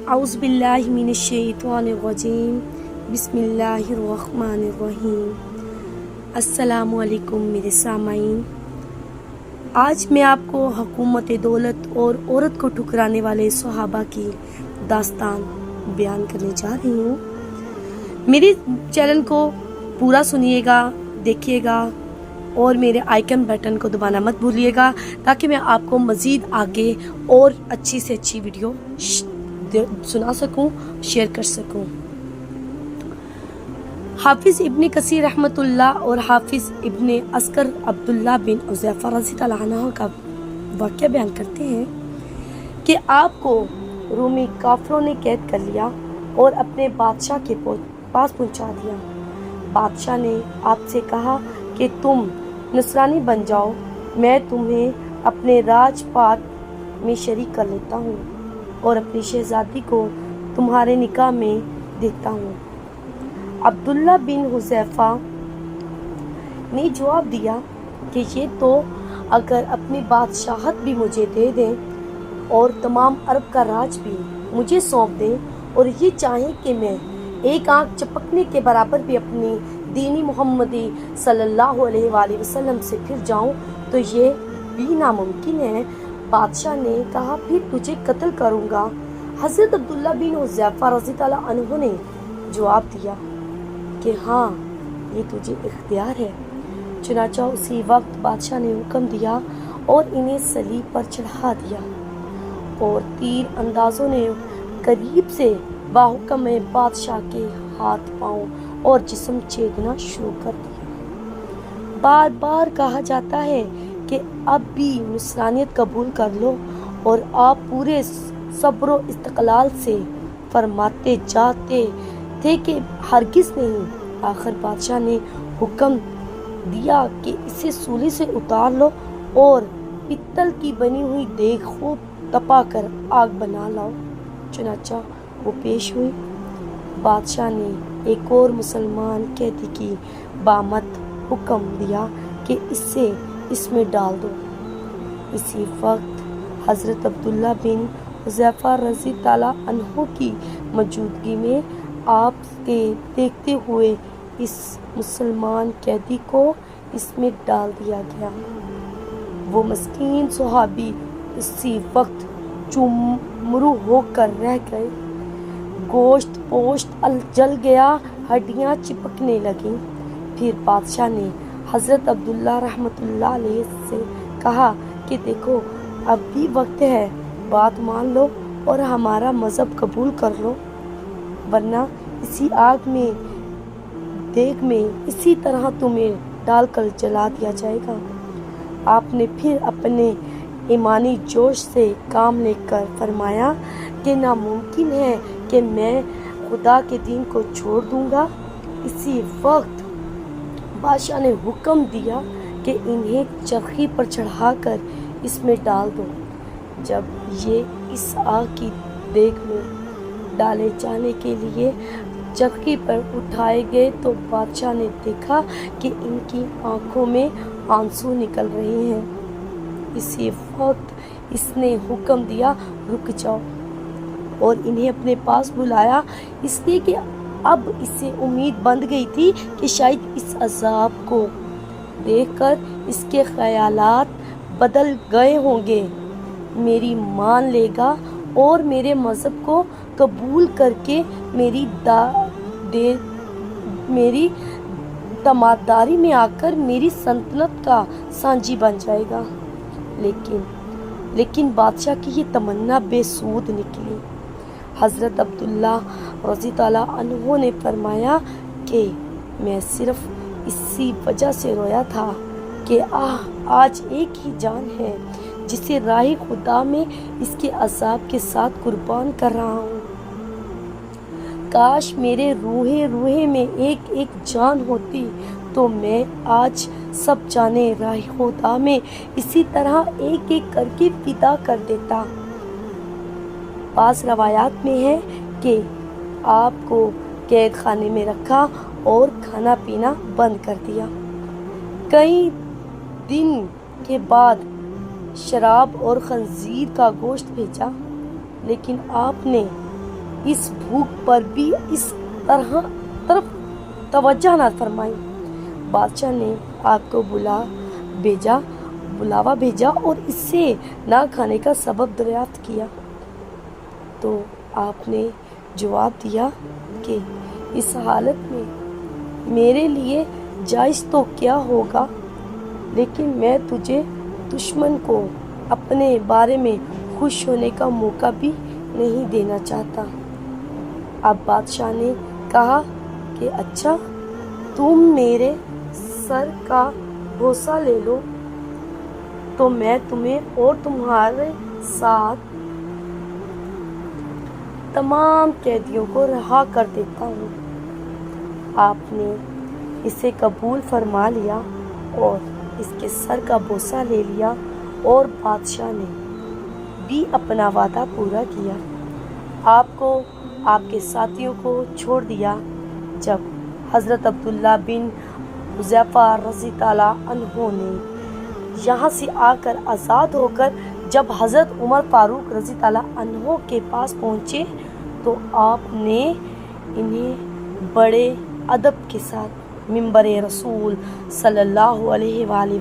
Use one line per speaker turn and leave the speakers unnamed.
अऊज़ु बिल्लाहि मिनश्शैतानिर्रजीम बिस्मिल्लाहिर्रहमानिर्रहीम। अस्सलामु अलैकुम मेरे सामाईन। आज मैं आपको हुकूमत दौलत और औरत को ठुकराने वाले सहाबा की दास्तान बयान करने जा रही हूँ। मेरे चैनल को पूरा सुनिएगा, देखिएगा और मेरे आइकन बटन को दबाना मत भूलिएगा ताकि मैं आपको मज़ीद आगे और अच्छी से अच्छी वीडियो सुना सकूं, शेयर कर सकूं। हाफिज़ इब्न कसीर रहमतुल्लाह और हाफिज़ इब्न अस्कर अब्दुल्ला बिन हुज़ैफ़ा रज़ी अल्लाह अन्हु का वाक़या बयान करते हैं कि आपको रूमी काफिरों ने कैद कर लिया और अपने बादशाह के पास पहुंचा दिया। बादशाह ने आपसे कहा कि तुम नसरानी बन जाओ, मैं तुम्हें अपने राजपाट में शरीक कर लेता हूँ और अपनी शहजादी को तुम्हारे निकाह में देखता हूँ। अब्दुल्ला बिन हुज़ैफ़ा ने जवाब दिया कि ये तो अगर अपनी बादशाहत भी मुझे दे दें और तमाम अरब का राज भी मुझे सौंप दें और ये चाहें कि मैं एक आँख चपकने के बराबर भी अपनी दीनी मोहम्मदी सल्लल्लाहु अलैहि वसल्लम से फिर जाऊं तो ये भी नामुमकिन है। बादशाह ने कहा फिर तुझे कत्ल करूंगा। हज़रत अब्दुल्ला बिन हुज़ैफ़ा रज़ी अल्लाह अन्हु ने जवाब दिया कि हाँ, ये तुझे इख्तियार है। चुनांचे उसी वक्त बादशाह ने हुक्म दिया और इन्हें सलीब पर चढ़ा दिया और तीर अंदाजों ने करीब से बाहुकम बादशाह के हाथ, पाँव और जिस्म छेदना शुरू कर दिया। बार बार कहा जाता है कि अब भी नस्रानियत कबूल कर लो और आप पूरे सब्र व इस्तक़लाल से फरमाते जाते थे कि हरगिज़ नहीं। आखिर बादशाह ने हुक्म दिया कि इसे सूली से उतार लो और पित्तल की बनी हुई देग खूब तपा कर आग बना लाओ। चुनांचे वो पेश हुई। बादशाह ने एक और मुसलमान कैदी की बामत हुक्म दिया कि इसमें डाल दो। इसी वक्त हज़रत अब्दुल्ला बिन हुज़ैफ़ा रज़ी अल्लाह अन्हु की मौजूदगी में आपके देखते हुए इस मुसलमान कैदी को इसमें डाल दिया गया। वो मस्कीन सहाबी इसी वक्त चुमरू होकर रह गए। गोश्त पोश्त जल गया, हड्डियाँ चिपकने लगीं। फिर बादशाह ने हज़रत अब्दुल्ला रहमतुल्लाह अलैह से कहा कि देखो, अब भी वक्त है, बात मान लो और हमारा मज़हब कबूल कर लो, वरना इसी आग में देग में इसी तरह तुम्हें डालकर जला दिया जाएगा। आपने फिर अपने ईमानी जोश से काम लेकर फरमाया कि नामुमकिन है कि मैं खुदा के दीन को छोड़ दूंगा। इसी वक्त बादशाह ने हुक्म दिया कि इन्हें चरखी पर चढ़ाकर इसमें डाल दो। जब ये इस आग की देग में डाले जाने के लिए चरखी पर उठाए गए तो बादशाह ने देखा कि इनकी आंखों में आंसू निकल रहे हैं। इसी वक्त इसने हुक्म दिया, रुक जाओ, और इन्हें अपने पास बुलाया, इसलिए कि अब इससे उम्मीद बंध गई थी कि शायद इस अजाब को देखकर इसके ख्यालात बदल गए होंगे, मेरी मान लेगा और मेरे मज़हब को कबूल करके मेरी दमादारी में आकर मेरी सल्तनत का सांझी बन जाएगा। लेकिन बादशाह की ये तमन्ना बेसूद निकली। हज़रत अब्दुल्ला रज़ी अल्लाह अन्हु ने फरमाया कि मैं सिर्फ इसी वजह से रोया था कि आज एक ही जान है जिसे राह खुदा में इसके अज़ाब के साथ कुर्बान कर रहा हूँ। काश मेरे रूहे में एक एक जान होती तो मैं आज सब जाने राह खुदा में इसी तरह एक एक करके फिदा कर देता। पास रवायात में है कि आपको कैद खाने में रखा और खाना पीना बंद कर दिया। कई दिन के बाद शराब और खंजीर का गोश्त भेजा, लेकिन आपने اس بھوک پر بھی اس طرف توجہ نہ فرمائی۔ بادشاہ نے آپ کو بلاوا بھیجا اور اس سے نہ کھانے کا سبب دریافت کیا، تو آپ نے جواب دیا کہ اس حالت میں میرے لیے جائز تو کیا ہوگا، لیکن میں تجھے دشمن کو اپنے بارے میں خوش ہونے کا موقع بھی نہیں دینا چاہتا۔ اب بادشاہ نے کہا کہ اچھا، تم میرے سر کا بوسہ لے لو تو میں تمہیں اور تمہارے ساتھ تمام قیدیوں کو رہا کر دیتا ہوں۔ آپ نے اسے قبول فرما لیا اور اس کے سر کا بوسہ لے لیا، اور بادشاہ نے بھی اپنا وعدہ پورا کیا، آپ کو آپ کے ساتھیوں کو چھوڑ دیا۔ جب حضرت عبداللہ بن حذیفہ رضی اللہ عنہ نے یہاں سے آ کر آزاد ہو کر جب حضرت عمر فاروق رضی اللہ عنہ کے پاس پہنچے تو آپ نے انہیں بڑے ادب کے ساتھ ممبر رسول صلی اللہ علیہ وآلہ